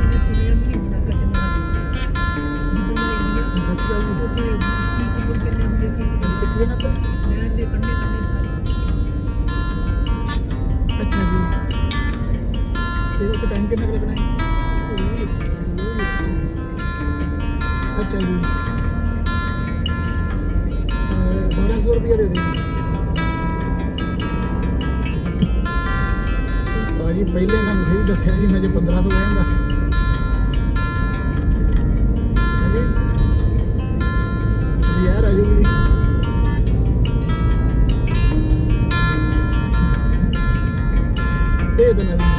ਉਹਨੇ ਸੁਣਿਆ ਵੀ ਨਹੀਂ ਲੱਗਾ ਚੰਗਾ ਜਦੋਂ ਮੈਂ ਇੰਡੀਆ ਸੱਚੀ ਗੱਲ ਨਹੀਂ ਉੱਥੇ ਕੀ ਕੀ ਕਿੰਨੇ ਹੁੰਦੇ ਸੀ ਕਿੱਥੇ ਨਾ ਤਾਂ ਨਹਿਰ ਦੇ ਕੰਢੇ ਕੰਢੇ ਸਾਰੇ ਅੱਛਾ ਜੀ ਤੇ ਉਹ ਟਾਈਮ ਕਿੰਨਾ ਕੁ ਲੱਗਣਾ ਹੈ ਅੱਛਾ ਜੀ 1200 ਰੁਪਏ ਦੇ ਦੇ ਭਾਜੀ ਪਹਿਲੇ ਨਾ ਸਹੀ ਦੱਸਿਆ ਜੀ ਮੈਂ ਜੇ 1500 ਕਹਿੰਦਾ ਹਾਂਜੀ ਯਾਰ ਆਜੂ ਜੀ ਦੇ ਦੇਣਾ ਜੀ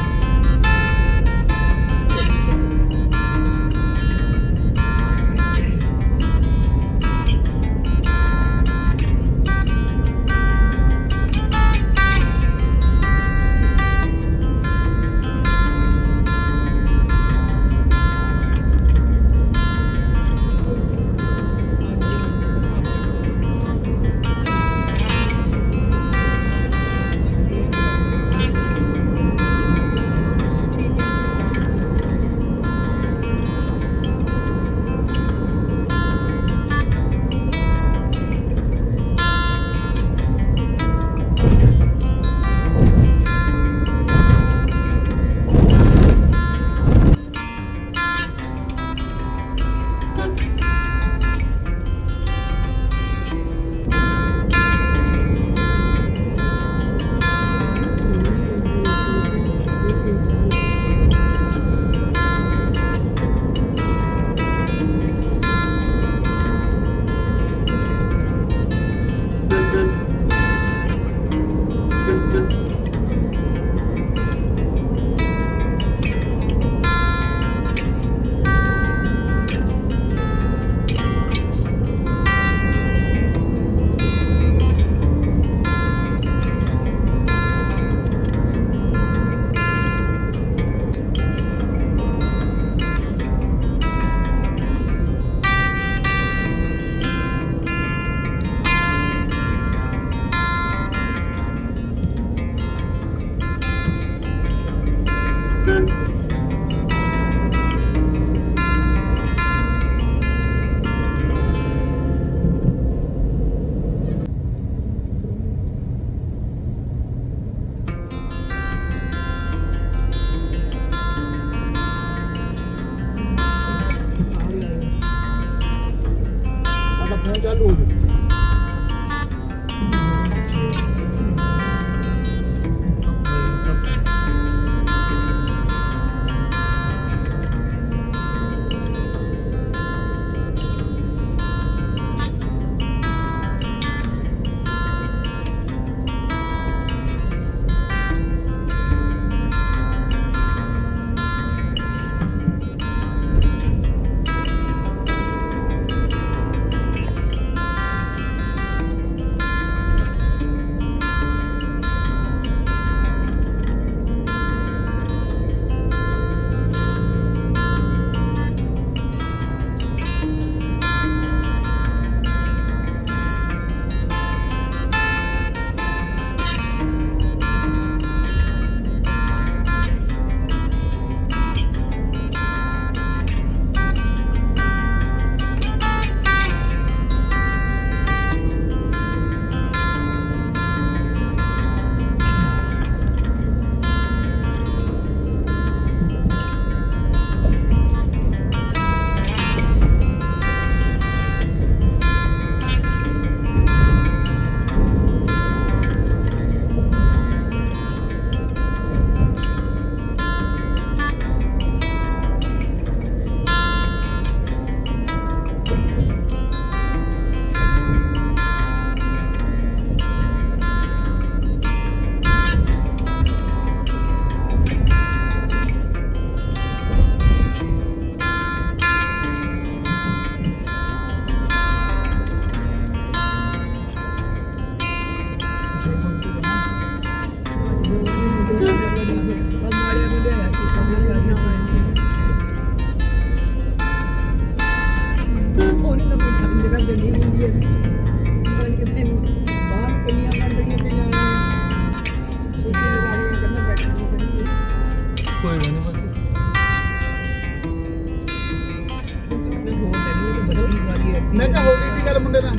ਕਰ ਮੁੰਡੇ ਨਾਲ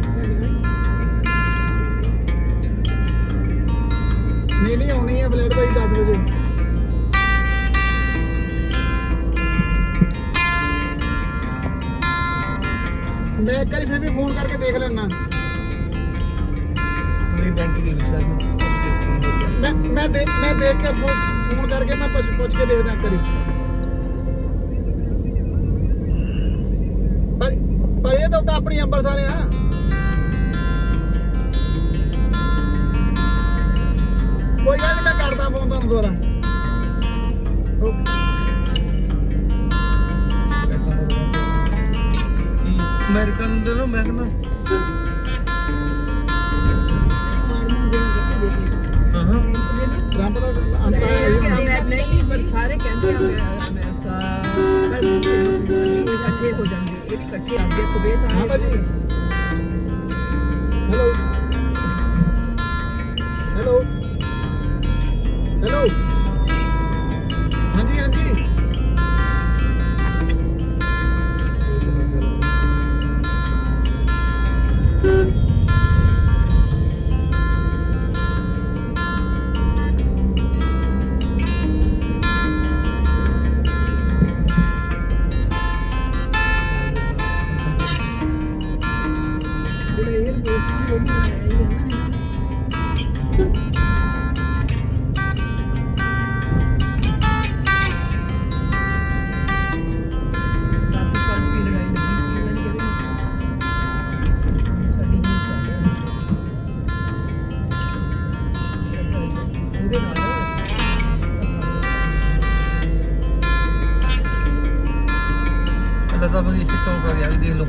ਨਹੀਂ ਆਉਣੀ ਹੈ ਫਲੈਟ ਭਾਈ 10 ਵਜੇ ਮੈਂ ਇੱਕ ਵਾਰੀ ਫਿਰ ਵੀ ਫੋਨ ਕਰਕੇ ਦੇਖ ਲੈਣਾ मेरी बैंक की विश्वास में ਮੈਂ ਦੇਖ ਕੇ ਫੋਨ ਕਰਕੇ ਮੈਂ ਪੁੱਛ ਕੇ ਦੇਖਦਾ ਕਰੀ ਪਰ ਇਹ ਤਾਂ ਆਪਣੀ ਅੰਬਰਸਰ ਆ ਕੋਈ ਗੱਲ ਨਹੀਂ ਮੈਂ ਕਰਦਾ ਫੋਨ ਤੁਹਾਨੂੰ ਦੁਬਾਰਾ अमेरिकन दे लो मैं कहना हां ਟਰੰਪ ਦਾ ਅੰਤਾ ਨਹੀਂ ਪਰ ਸਾਰੇ ਕਹਿੰਦੇ ਆ ਅਮਰੀਕਾ ਪਰ ਇਹ ਇਕੱਠੇ ਹੋ ਜਾਂਦੇ ਇਹ ਵੀ ਇਕੱਠੇ ਆਗੇ ਕੁਵੈਤ ਹਾਂ ਭਾਜੀ ਹੈਲੋ ਹੈਲੋ ਹੈਲੋ ਹਾਂਜੀ ਹਾਂਜੀ लता बड़ी अच्छी चौक कर यार देख लो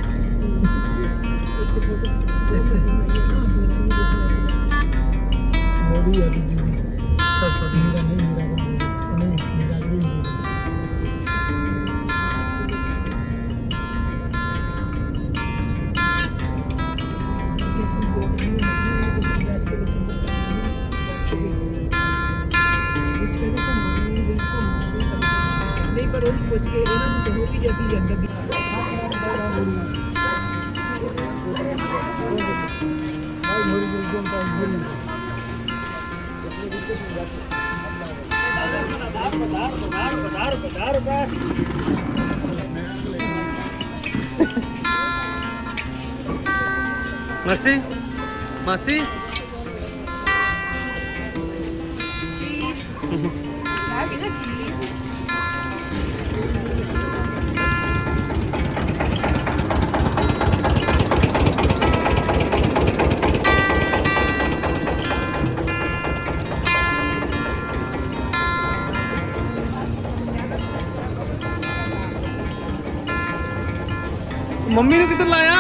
मोदी है दीदी सरस्वती मेरा नहीं मेरा भी ਨਹੀਂ ਪਰ ਉਹ ਪੁੱਛ ਕੇ ਇਹਨਾਂ ਨੂੰ ਕਹੋ ਕਿ ਜੇ ਅਸੀਂ ਅੰਦਰ ਦੀ मर्सी मासी मम्मी ने किधर लाया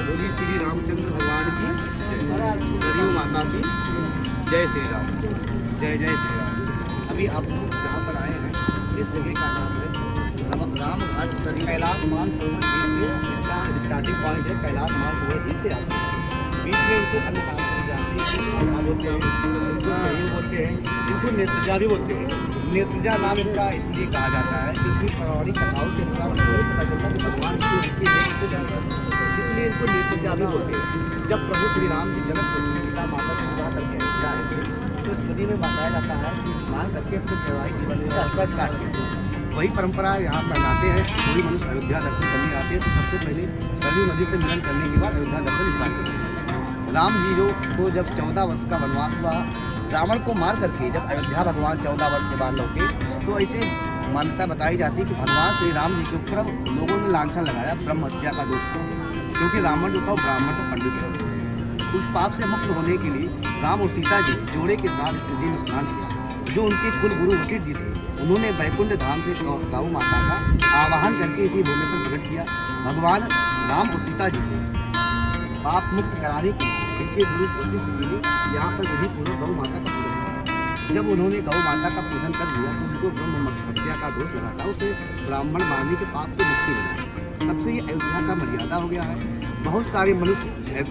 बोली श्री रामचंद्र भगवान की सरयू माता की जय श्री राम जय जय श्री राम। अभी आप लोग जहाँ पर आए हैं इस जगह का नाम है राम घाट कैलाश मानसरोवर झील से स्टार्टिंग पॉइंट है कैलाश मानसरोवर झील से आते हैं। बीच में इनको अन्य नाम से जाते हैं बोलते हैं इनको सरयू बोलते हैं इनको नेत्रजा भी बोलते हैं। नेत्रजा नाम इनका इसलिए कहा जाता है क्योंकि पौराणिक कथाओं के अनुसार पता चलता है कि भगवान की इसलिए इनको नेत्रजा भी बोलते हैं। जब प्रभु श्री राम जी जनक पुत्री सीता माता से विवाह करके अयोध्या आए थे तो इस नदी में बताया जाता है कि स्नान करके अपने वैवाहिक जीवन में स्पर्श काटते हैं। वही परंपरा यहाँ मनाते हैं। पूरी मनुष्य अयोध्या दर्शन करने आते हैं तो सबसे पहले सरयू नदी से मिलन करने के बाद अयोध्या दर्शन स्टार्ट करते हैं। राम जी को जब 14 वर्ष का वनवास हुआ रावण को मार करके जब अयोध्या भगवान 14 वर्ष के बाद लौटे तो ऐसे मान्यता बताई जाती है कि भगवान श्री राम जी के ऊपर लोगों ने लांछन लगाया ब्रह्म हत्या का दोष, क्योंकि रावण जो था वो ब्राह्मण था, पंडित था। उस पाप से मुक्त होने के लिए राम और सीता जी जोड़े के साथ इस नदी में स्नान किया। जो उनके कुल गुरु वशिष्ठ जी थे, उन्होंने वैकुंठ धाम से गौ माता का आवाहन करके इसी भूमि पर प्रकट किया। भगवान राम और सीता जी से पाप मुक्त कराने के लिए इनके गुरु वशिष्ठ जी ने यहाँ पर विधि पूर्वक गौ माता का पूजन किया। जब उन्होंने गौ माता का पूजन कर दिया तो उनको ब्रह्म हत्या का दोष लगा था, उसे ब्राह्मण मारने के पाप से मुक्ति मिला। तब से ये अयोध्या का मर्यादा हो गया है। बहुत सारे मनुष्य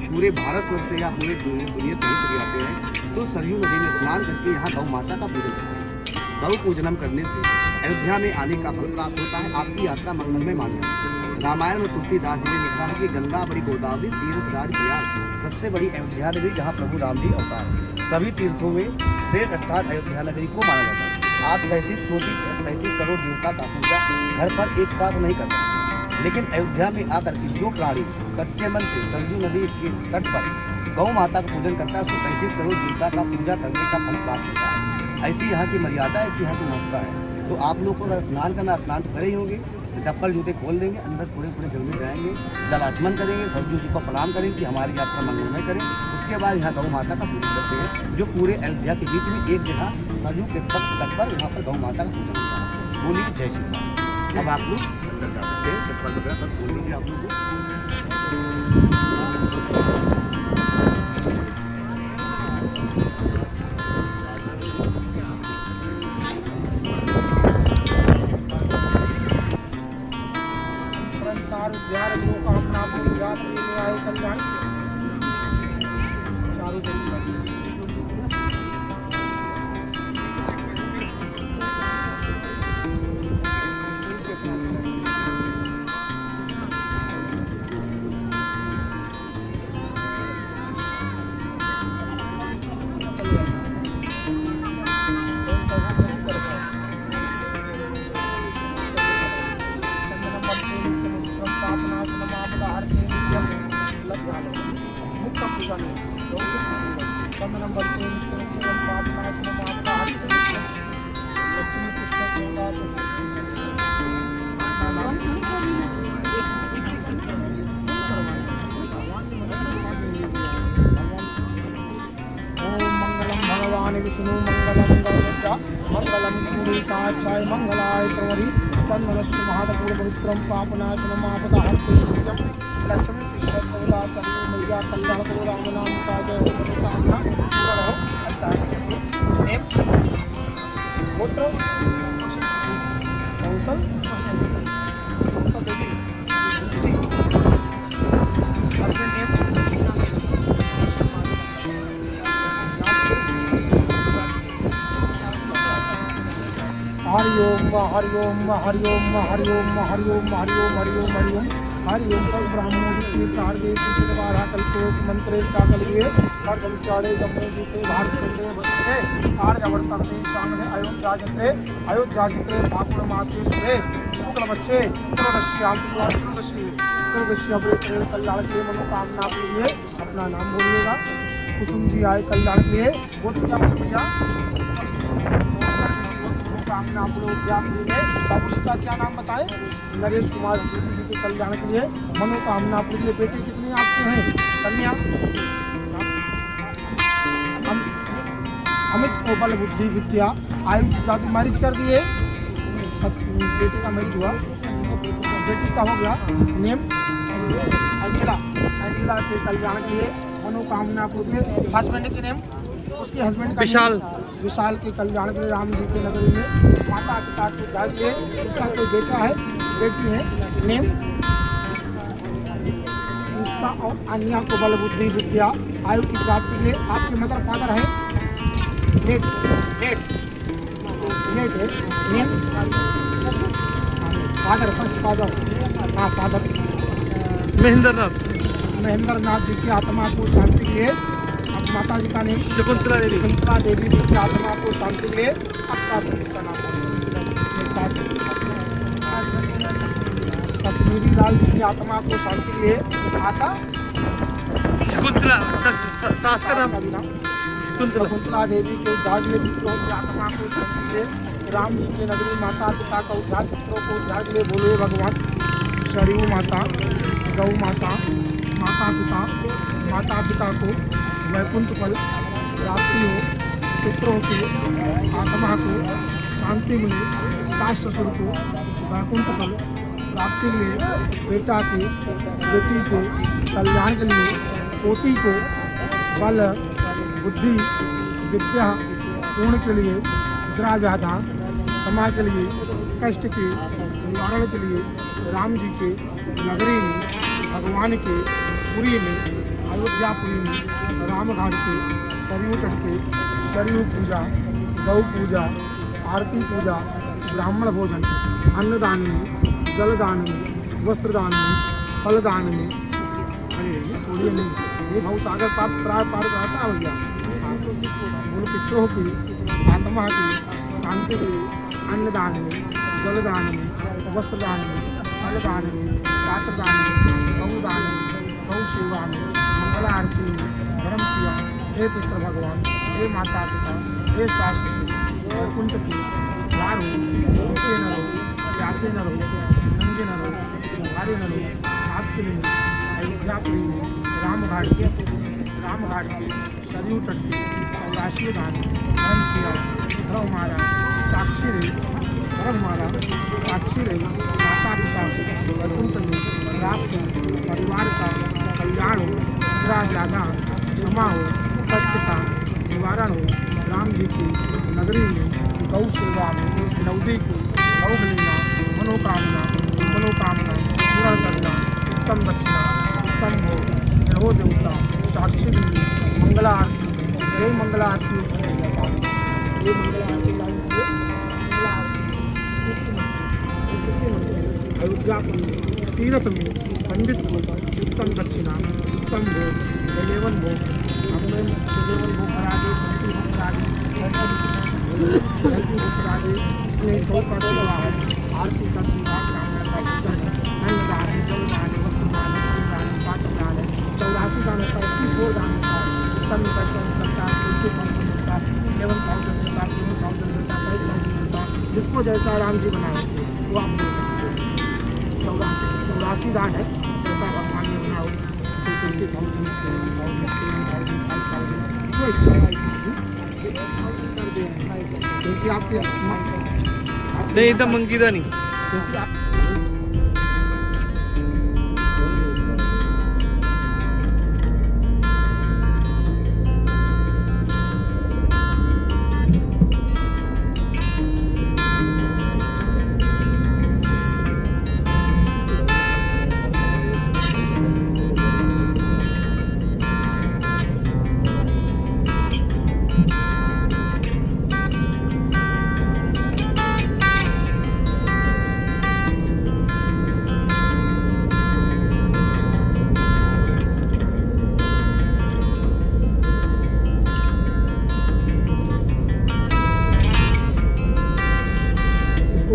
पूरे भारत वर्ष से या पूरे दुनिया से चले आते हैं तो सरयू नदी में स्नान करके यहाँ गौ माता का पूजन करते हैं। गौ पूजनम करने से अयोध्या में आने का फल प्राप्त होता है। आपकी यात्रा मंगलमय मानी जाती है। रामायण में तुलसीदास जी ने लिखा है कि गंगा बड़ी गोदावरी तीर्थ राज प्रयाग, सबसे बड़ी अयोध्या नगरी जहाँ प्रभु राम जी अवतार। सभी तीर्थों में श्रेष्ठ स्थान अयोध्या नगरी को माना जाता है। आप 33 करोड़ देवता का पूजा घर पर एक साथ नहीं कर सकते, लेकिन अयोध्या में आकर के जो प्राणी सच्चे मन से सरयू नदी के तट पर गौ माता का पूजन करता है उसको 35 करोड़ देवता का पूजा करने का फल प्राप्त होता है। ऐसी यहाँ की मर्यादा, ऐसी यहाँ की महत्ता है। तो आप लोग को अगर स्नान करना, स्नान तो करे ही होंगे, चप्पल जूते खोल देंगे, अंदर पूरे जल में जाएंगे, जलाचमन करेंगे, सरयू जी को प्रणाम करेंगे कि हमारी यात्रा मंगलमय करें। उसके बाद यहाँ गौ माता का पूजन करते हैं, जो पूरे अयोध्या के बीच में एक जगह सरयू के तट पर यहाँ पर गौ माता का पूजन होता है। बोलिए जय श्री राम। अब आप लोग अंदर जा सकते हैं, चप्पल वगैरह सब खोल लीजिए आप लोग को। विष्णु मंगलम गौरजा मंगलम पुरीकाचाय मंगलाय प्रवरी तन्नमस्तु महादेव पवित्रम पापनाशनम आपदाहर्ते नित्यम लक्ष्मी कृष्ण कविता सरयू मैया कल्याण करो राम नाम का जय हो मनोकामना पूरा रहो। ऐसा है एक पुत्र कौशल देवी हरिओम हरिओम हरिओम हरिओम हरिओम हरिओम हरिओम हरिओम हरिओम पर ब्राह्मणों की प्रार्थे कुशलवारा कल्पोस मंत्रे काकलिए और जमचाड़े जम्मू जीते भारत खंडे बसते आर्यवर्तने सामने अयोध्या जिते भाकुड़ मासे सुरे शुक्ल बच्चे त्रयोदश्याम त्रयोदशी कल्याण के मनोकामना के लिए अपना नाम बोलिएगा। कुसुम जी आए कल्याण के लिए वो तो क्या बोले भैया कामना बाबू का क्या नाम बताएं? नरेश कुमार जी के कल्याण के लिए मनोकामना पूरी। बेटे कितने आपके हैं? कन्या अमित गोपाल बुद्धि विद्या आयु जाति मैरिज कर दिए। बेटे का मैरिज हुआ, बेटी का हो गया। नेम अंजिला के कल्याण के लिए मनोकामना पूरी। हस्बैंड के नेम उसके हस्बैंड का विशाल के कल्याण के राम जी के नगरी में माता पिता के जाके उसका कोई बेटा है बेटी है। नेम उसका और अन्य को बल बुद्धि विद्या आयु की प्राप्ति के लिए आपके मदर फादर है नेट है। नेम फादर फर्स्ट फादर हाँ फादर महेंद्र नाथ जी की आत्मा को शांति के लिए माता जी का नेम शकुंतला देवी जी की आत्मा को शांति के लिए आपका का नाम कश्मीरी लाल जी की आत्मा को शांति के लिए आशा शकुंतला देवी के दाज में आत्मा को शांति के लिए राम जी की नगरी माता पिता का उद्धार, पुत्रों को उद्धार के लिए बोले भगवान। सरयू माता, गौ माता, माता पिता को वैकुंठ फल प्राप्ति हो, पुत्रों की आत्मा को शांति मिले, सास ससुर को वैकुंठ फल प्राप्ति मिले, बेटा के बेटी के कल्याण के लिए, पोती को बल बुद्धि विद्या पूर्ण के लिए, इंदिरा व्याधा समाज के लिए, कष्ट के निवारण के लिए, राम जी के नगरी में, भगवान के पुरी में, अयोध्यापुरी में, रामघाट के सरयू तट पे सरयू पूजा, गौ पूजा, आरती पूजा, ब्राह्मण भोजन, अन्नदान में, जलदान में, वस्त्रदान में, फलदान में, अरे छोड़िए नहीं, ये भाव सागर पार रहता भैया। बोलो पितरों की आत्मा की शांति के लिए अन्नदान में, जलदान में, वस्त्रदान में, फलदान में, पात्रदान में, गौदान में, गौ सेवा में, मंगला आरती में धर्म किया। हे पितर भगवान, हे माता पिता, हे सास ससुर, वैकुंठ की द्वार हो, भूखे न रहो, प्यासे न रहो, नंगे न रहो, बुखारे न रहो, आपके लिए अयोध्यापुरी में, रामघाट के सरयू तट के 84 दान धर्म किया। धर्म हमारा साक्षी रही, धर्म हमारा साक्षी रही, माता पिता वैकुंठ में प्राप्त हो, परिवार का कल्याण हो, इंदिरा ज्यादा क्षमा हो, कष्ट का निवारण हो, राम जी की नगरी में, गौ सेवा में, नवदी की गौ लेना, मनोकामना पूरा करना, उत्तम दक्षिणा, उत्तम भोग, ग्रहो देवता, साक्षी देवी, मंगला आरती, ये मंगला आरती, ये मंगला आरती लाइन से मंगला आरती अयोध्यापुरी तीर्थ में पंडित को उत्तम दक्षिणा, उत्तम भोग, जलेवन भोग, हमने जलेवन भोग करा दे, भक्ति भोग करा दे, भक्ति भोग करा दे, इसमें गौ का सेवा है, आरती का सेवा, ब्राह्मण का पूजन है, अन्नदान है, जलदान है, वस्त्रदान है, फलदान है, पात्रदान है, 84 दान होता है, 34 दान होता है, उत्तम दक्षिण करता है, 20,000 मिलता है, 11,000 मिलता है, 7,000 मिलता है, 5,000 मिलता है, जिसको जैसा राम जी बनाए वो आप 84 दान है, जैसा भगवान ने बनाओ, 20,000 जो इच्छा है कर दे, क्योंकि आपके नहीं एकदम मंगीदा नहीं। क्योंकि आप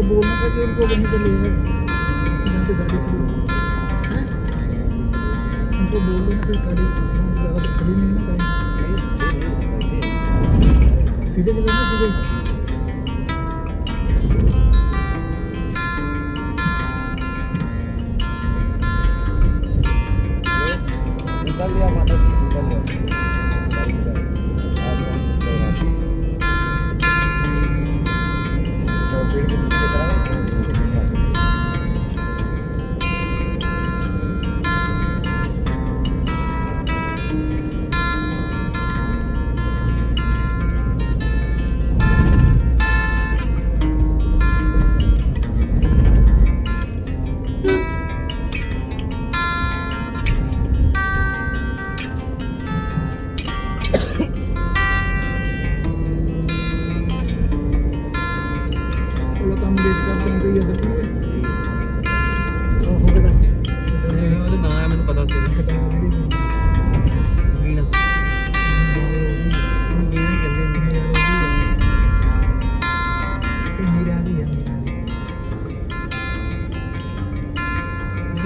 बोलना था कि उनको वहीं पे ले गए, यहाँ पे गाड़ी खड़ी है, उनको बोल दो ना कोई गाड़ी ज़्यादा तो खड़ी नहीं है ना कहीं, सीधे चले ना सीधे। निकल लिया माता जी, निकल लिया।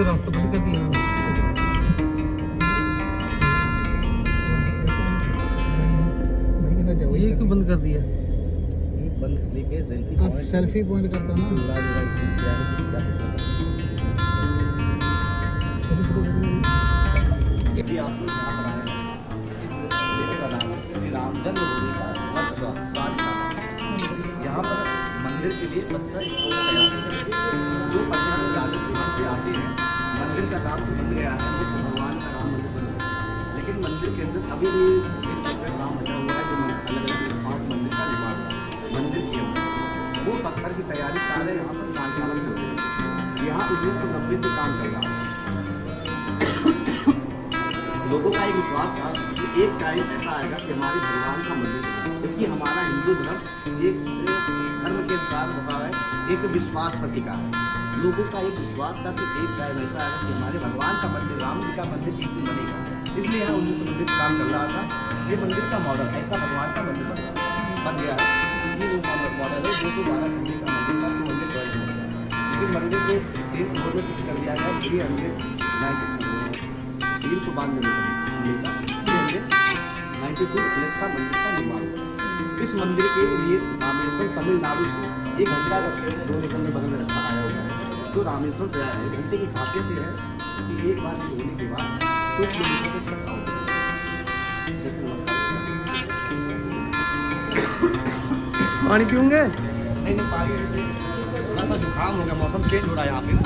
रास्ता बंद कर दिया। ये क्यों बंद कर दिया? बंद लेके सेल्फी आप सेल्फी पॉइंट करता ना यदि आप लोग यहाँ पर आए हैं इसका नाम है श्री राम जन्मभूमि का वर्कशॉप कार्यशाला। यहाँ पर मंदिर के लिए पत्थर स्टोन तैयार है। जो पत्थर राजस्थान से आते हैं, मंदिर का काम तो बन गया है, वो तो भगवान का राम मंदिर बन गया है। लेकिन मंदिर के अंदर अभी भी काम बचा हुआ है, जो अलग अलग 5 मंदिर का निर्माण हुआ मंदिर के अंदर। वो पत्थर की तैयारी सारे यहाँ पर कार्यशाला में चल रही है। यहाँ 1990 से काम चल रहा है। लोगों का एक विश्वास था कि एक टाइम ऐसा आएगा कि हमारे भगवान का मंदिर, क्योंकि हमारा हिंदू धर्म एक धर्म के अनुसार होता है, एक विश्वास पर टिका है। लोगों का एक विश्वास था कि एक टाइम ऐसा आएगा कि हमारे भगवान का मंदिर, राम जी का मंदिर एक दिन बनेगा। इसलिए यहाँ 1990 से काम चल रहा था। ये मंदिर का मॉडल ऐसा भगवान का मंदिर बन गया है। ये वो मॉडल है 212 खंडे का मंदिर था, 212 बन गया। लेकिन मंदिर को एक फ्लोर में फिक्स कर दिया गया 392 प्लस का मंदिर का निर्माण हुआ। इस मंदिर के लिए रामेश्वर तमिलनाडु से 1 घंटा का डोनेशन में बदल रखा आया हुआ है। तो रामेश्वर से आया है, घंटे की खासियत यह है कि एक बार होने के बाद 2 किलोमीटर तक सकता होता है। पानी पीऊंगे? नहीं पानी थोड़ा सा जुकाम हो गया, मौसम चेंज हो रहा है यहाँ पे ना।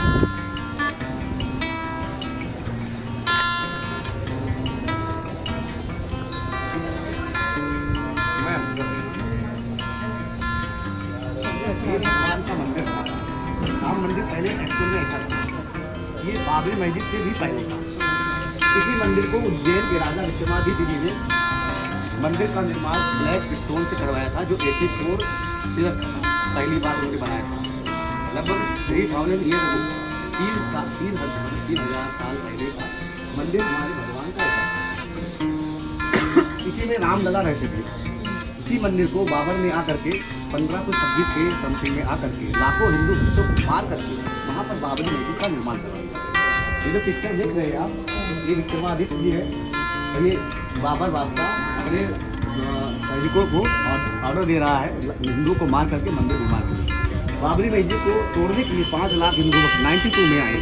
ये भगवान का मंदिर था। राम मंदिर पहले एक्चुअल में ऐसा था, ये बाबरी मस्जिद से भी पहले था। इसी मंदिर को उज्जैन के राजा विक्रमादित्य जी ने मंदिर का निर्माण ब्लैक स्टोन से करवाया था, जो 84 पहली बार उन्होंने बनाया था। लगभग 3000 ईयर 3,000 साल पहले का मंदिर हमारे भगवान का था। इसी में रामलला रहते थे। इसी मंदिर को बाबर ने आकर के 1526 के समथिंग में आकर के लाखों हिंदू भक्तों को मार करके वहाँ पर बाबरी मस्जिद का निर्माण करवाया। ये जो पिक्चर देख रहे हैं आप, ये विक्रमादित्य जी है। और ये बाबर बादशाह अपने सैनिकों को ऑर्डर दे रहा है हिंदुओं को मार करके मंदिर निर्माण करें। बाबरी मस्जिद को तोड़ने के लिए 5 लाख हिंदू 92 में आए।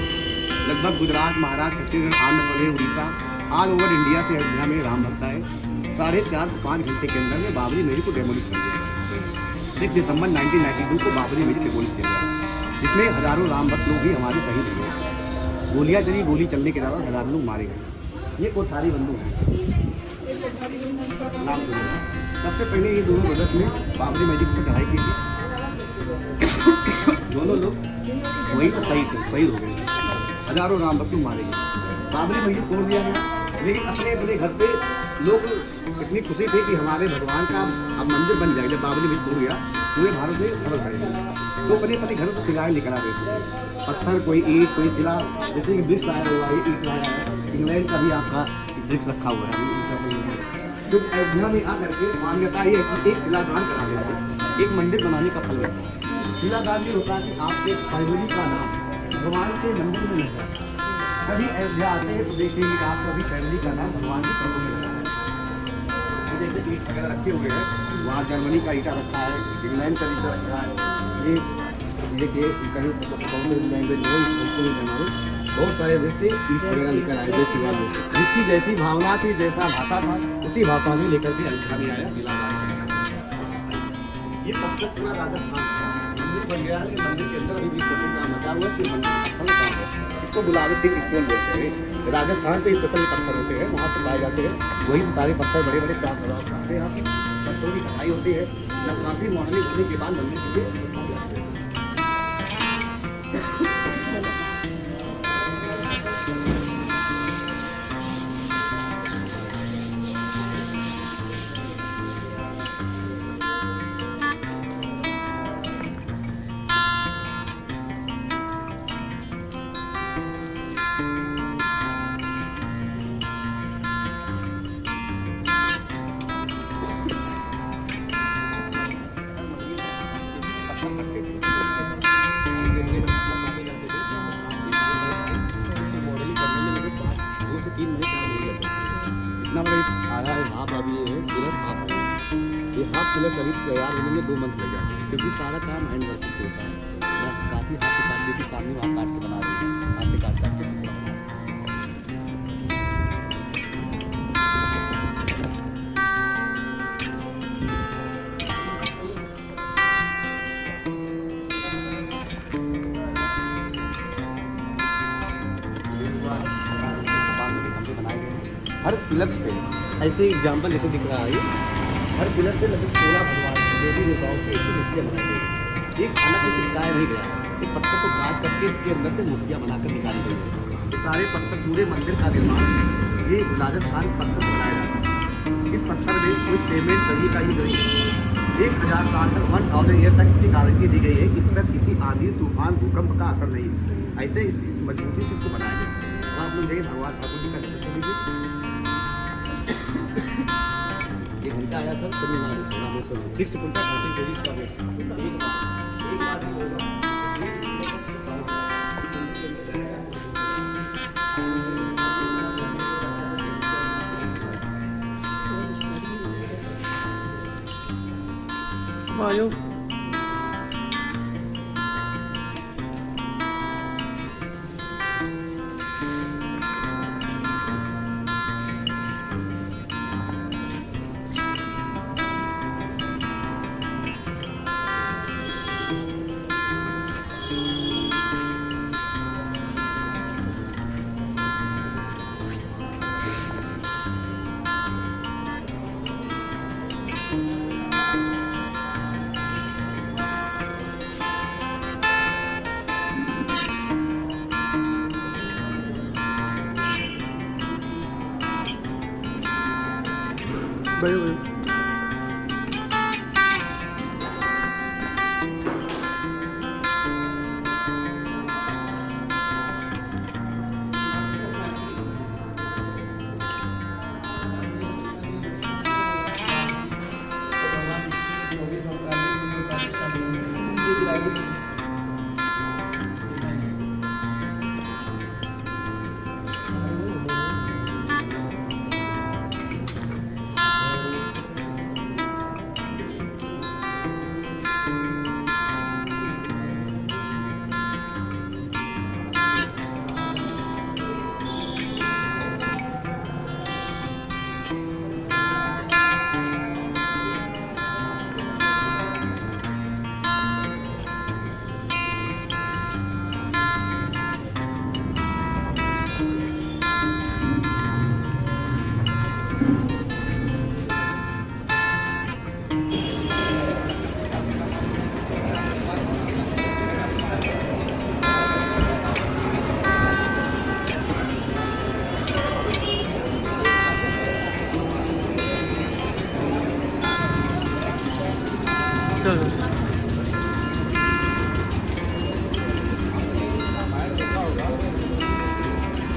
लगभग Gujarat, Maharashtra, Chhattisgarh, Andhra Pradesh, Orissa, all over India से अयोध्या में राम भक्त आए। 4.5 से 5 घंटे के अंदर में बाबरी मस्जिद को डेमोलिश कर दिया। 6 दिसंबर 1992 को बाबरी मस्जिद डेमोलिश किया गया, जिसमें हजारों राम भक्त लोग भी हमारे शहीद हुए। गोलियां चली, गोली चलने के दौरान हजारों लोग मारे गए। ये कोठारी बंदूक है। सबसे पहले ये दोनों ब्रदर्स ने बाबरी मस्जिद पर चढ़ाई की थी। दोनों लोग वहीं पर शहीद हो गए। हजारों राम भक्त मारे गए। बाबरी मस्जिद तोड़ दिया गया, लेकिन अपने अपने घर पे लोग इतनी खुशी थी कि हमारे भगवान का अब मंदिर बन जाएगा। जब बाबरी मस्जिद टूट गया, पूरे भारत में खबर फैली। तो अपने अपने घरों को सिलाएं लेकर आ गए, पत्थर, कोई ईंट, कोई सिला। जैसे कि ब्रिक्स आया हुआ है, ईंट लाया है, इंग्लैंड का भी आपका ब्रिक्स रखा हुआ है। तो अयोध्या में आकर के मान्यता ये एक शिलादान करा देते, एक मंदिर बनाने का फल मिलता है। शिलादान ये होता है कि आपके फैमिली का नाम भगवान के मंदिर में नहीं है। कभी अयोध्या आते हैं तो देखेंगे कि आपका भी फैमिली का नाम भगवान के प्रभु में लगा है। जैसे ईट वगैरह रखे हुए हैं, वहाँ जर्मनी का ईटा रखा है, इंग्लैंड का ईटा रखा है। ये देखिए कहीं लैंग्वेज हो, बहुत सारे देश से ईट वगैरह लेकर आए। देश वाले जिसकी जैसी भावना थी, जैसा भाषा था, उसी भाषा में लेकर के अयोध्या में आया शिलादान। ये पत्थर पूरा राजस्थान मंदिर बन गया है। मंदिर के अंदर अभी 20% काम बचा हुआ है। इसको गुलाबी टिक स्टोन बोलते हैं। राजस्थान पे स्पेशल पत्थर होते हैं, वहाँ से पाए जाते हैं। वही सारे पत्थर बड़े बड़े 4,000 खाते हैं। यहाँ पे पत्थरों की कटाई होती है। जब काफ़ी मॉडलिंग होने के बाद मंदिर के लिए इतना बड़ा आ रहा है। आप अभी ये है तुरंत आप ये हाफ पिलर करीब तैयार होने में 2 मंथ लग जाते हैं, क्योंकि सारा काम हैंड वर्क से होता है। बस काफ़ी हाथ से काट देती, सामने वहाँ काट के बना रही है, हाथ से काट के पूरा बना रही है। हर पिलर्स पे ऐसे एग्जाम्पल जैसे दिख रहा है ये, हर पिलर पे लगभग 16 भगवान देवी देवताओं की ऐसी मूर्तियाँ बनाई गई हैं। एक खाना से चिपकाया नहीं गया, एक पत्थर को काट करके इसके अंदर से मूर्तियाँ बनाकर निकाली गई हैं। ये सारे पत्थर, पूरे मंदिर का निर्माण ये राजस्थान पत्थर बनाया जाता है। इस पत्थर में कोई सीमेंट सभी का ही नहीं है। 1000 साल तक 1000 ईयर तक इसकी गारंटी दी गई है कि इस पर किसी आंधी, तूफान, भूकंप का असर नहीं है। ऐसे इस मजबूती से इसको बनाया गया। तो आप लोग देखिए भगवान ठाकुर जी का दर्शन लीजिए। ये घंटा आया सर तमिलनाडु से, रामेश्वर ठीक से कुंटा खाते हैं इसका वेट एक बार ही होगा। आयो बड़े बड़े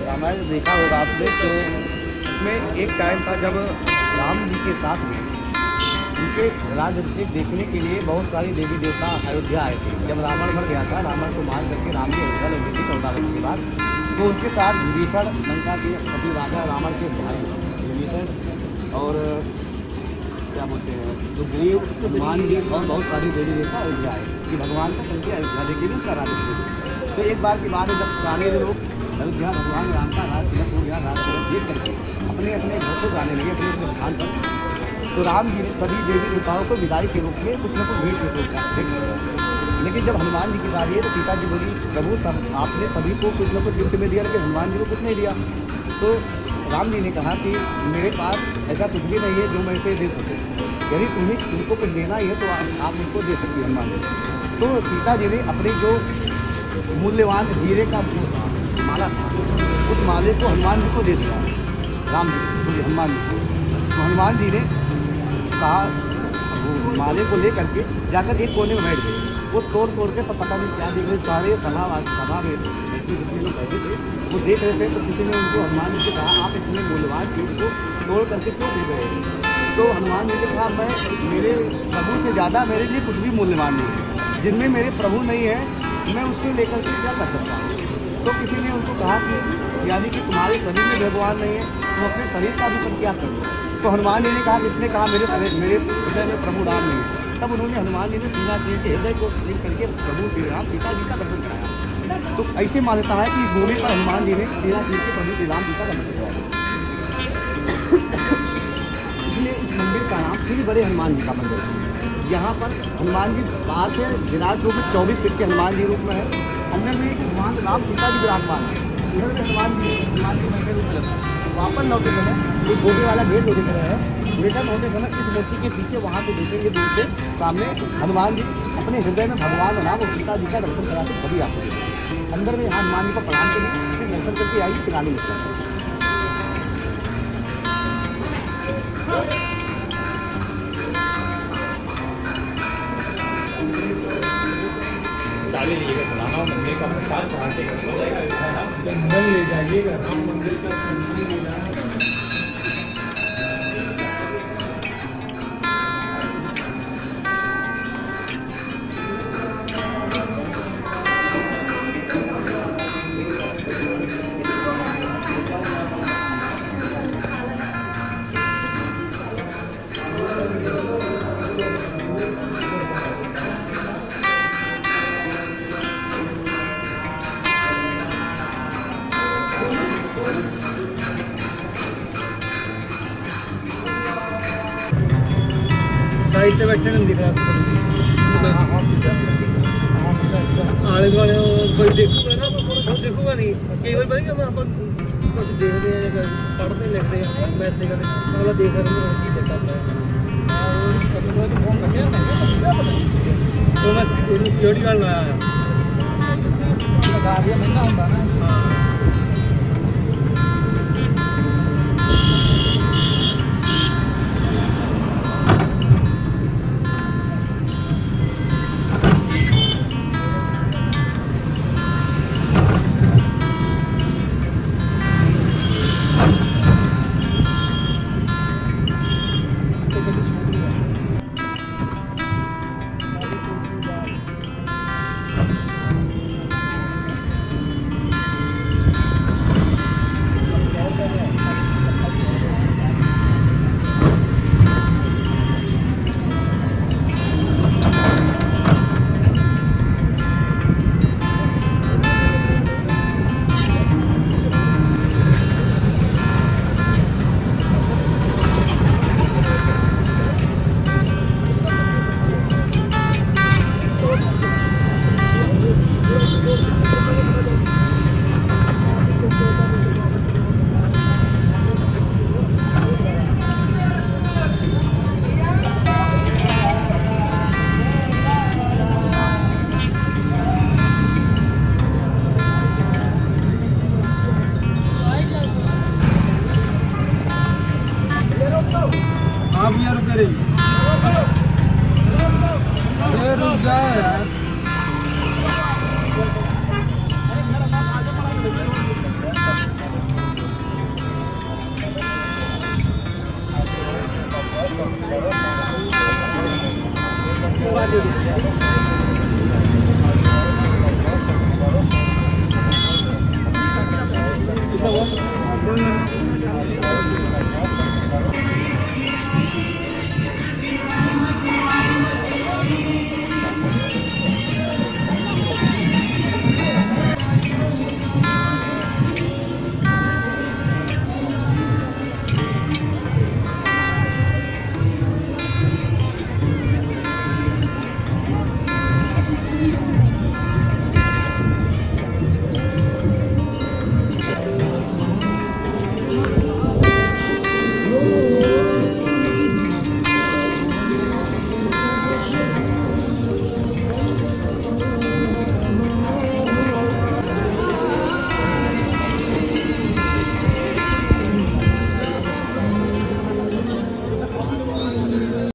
रामायण देखा होगा आपने, तो उसमें एक टाइम था जब राम जी के साथ में उनके राज्याभिषेक देखने के लिए बहुत सारे देवी देवता अयोध्या आए थे। जब रावण मर गया था, रावण को मार करके राम जी अयोध्या लौटे थे 14 वर्ष के बाद, तो उनके साथ विभीषण, लंका के प्रतिवादा रावण के भाई विभीषण और क्या बोलते हैं सुग्रीव, हनुमान जी और बहुत सारी देवी देवता अयोध्या आए कि भगवान को उनकी अयोध्या देखेंगे, उसका राज्य। तो एक बार की बात है, जब पुराने लोग अयोध्या भगवान राम का राज तिलक हो गया, राज तिलक देख करके अपने अपने घर को जाने लगे, अपने अपने स्थान पर। तो राम जी ने सभी देवी देवताओं को विदाई के रूप में कुछ न कुछ भेंट भेंट। लेकिन जब हनुमान जी की बारी है तो सीता जी बोली, प्रभु आपने सभी को कुछ न कुछ गिफ्ट में दिया, लेकिन हनुमान जी को कुछ नहीं दिया। तो राम जी ने कहा कि मेरे पास ऐसा कुछ भी नहीं है जो मैं इसे दे सकूँ, यदि तुम्हें तुमको कुछ देना ही है तो आप मुझको दे सकती हैं हनुमान जी। तो सीता जी ने अपने जो मूल्यवान हीरे का माला था, उस माले को हनुमान जी को दे दिया, राम जी हनुमान जी को। तो हनुमान जी ने कहा, वो माले को ले करके जाकर एक कोने में बैठ गए। वो तोड़ के सब पता नहीं क्या देख रहे, सारे सभा में जितने लोग बैठे थे वो देख रहे थे। तो किसी ने उनको हनुमान जी से कहा, आप इतने मूल्यवान चीज़ को तोड़ करके क्यों दे रहे हैं? तो हनुमान जी ने कहा, मैं मेरे प्रभु से ज़्यादा मेरे लिए कुछ भी मूल्यवान नहीं है, जिनमें मेरे प्रभु नहीं है मैं उसको लेकर के क्या कर सकता हूँ। तो किसी ने उनको कहा कि यानी कि तुम्हारे शरीर में भगवान नहीं है, तुम अपने शरीर का भी परित्याग करो। तो हनुमान जी ने कहा, किसने कहा मेरे हृदय में प्रभु राम नहीं है। तब उन्होंने हनुमान जी ने सीना चीर के हृदय को चीर करके प्रभु श्री राम सीता जी का दर्शन कराया। तो ऐसे मान्यता है कि इस भूमि पर हनुमान जी ने सीना चीर के प्रभु श्री राम जी का दर्शन कराया। इसलिए इस मंदिर का नाम श्री बड़े हनुमान जी का मंदिर है। यहाँ पर हनुमान जी बाहर से विराट रूप में 24 फीट के हनुमान जी रूप में है। अंदर में भगवान राम सीता जी विराजमान है। इधर में हनुमान जी मंदिर रूप में लगता है। वापस लौटे समय एक गोभी वाला गेट दिख रहा है। रिटर्न होते समय इस मूर्ति के पीछे वहाँ पे देखेंगे दूर से सामने हनुमान जी अपने हृदय में भगवान राम और सीता जी का दर्शन कराते सभी आपको देखेंगे। अंदर में यहाँ हनुमान जी को प्रणाम करिए, फिर दर्शन करके आइए, फिर आने निकलेंगे। जंगल ले जाइएगा, राम मंदिर का संबंध ले जाना। साइड से बैठे नहीं दिख रहा आले दुआले कोई देखूगा ना तो देखूगा नहीं। कई बार पता क्या आप कुछ देखते हैं, पढ़ते लिखते हैं, मैसेज करते अगला देख रहे हैं की करता है। तो मैं सिक्योरिटी गार्ड लाया महंगा होता है ना। आप यहाँ रुके रहिए, रुक जाए यार। बात